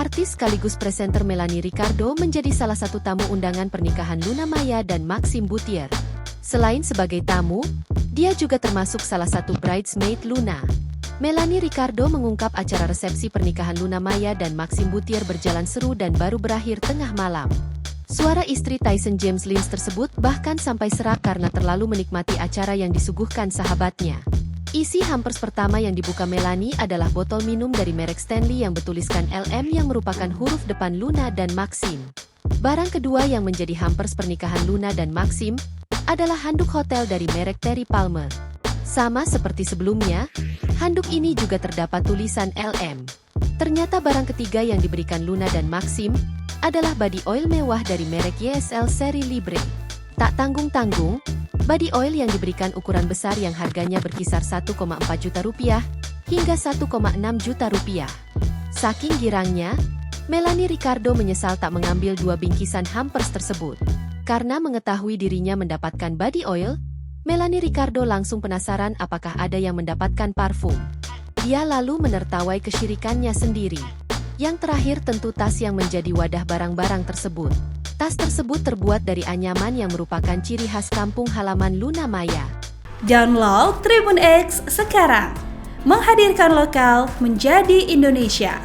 Artis sekaligus presenter Melanie Ricardo menjadi salah satu tamu undangan pernikahan Luna Maya dan Maxim Bouthier. Selain sebagai tamu, dia juga termasuk salah satu bridesmaid Luna. Melanie Ricardo mengungkap acara resepsi pernikahan Luna Maya dan Maxim Bouthier berjalan seru dan baru berakhir tengah malam. Suara istri Tyson James Lynch tersebut bahkan sampai serak karena terlalu menikmati acara yang disuguhkan sahabatnya. Isi hampers pertama yang dibuka Melanie adalah botol minum dari merek Stanley yang bertuliskan LM yang merupakan huruf depan Luna dan Maxim. Barang kedua yang menjadi hampers pernikahan Luna dan Maxim adalah handuk hotel dari merek Terry Palmer. Sama seperti sebelumnya, handuk ini juga terdapat tulisan LM. Ternyata barang ketiga yang diberikan Luna dan Maxim adalah body oil mewah dari merek YSL seri Libre. Tak tanggung-tanggung, body oil yang diberikan ukuran besar yang harganya berkisar 1,4 juta rupiah hingga 1,6 juta rupiah. Saking girangnya, Melanie Ricardo menyesal tak mengambil 2 bingkisan hampers tersebut. Karena mengetahui dirinya mendapatkan body oil, Melanie Ricardo langsung penasaran apakah ada yang mendapatkan parfum. Dia lalu menertawai kesyirikannya sendiri. Yang terakhir tentu tas yang menjadi wadah barang-barang tersebut. Tas tersebut terbuat dari anyaman yang merupakan ciri khas kampung halaman Luna Maya. Download Tribun X sekarang, menghadirkan lokal menjadi Indonesia.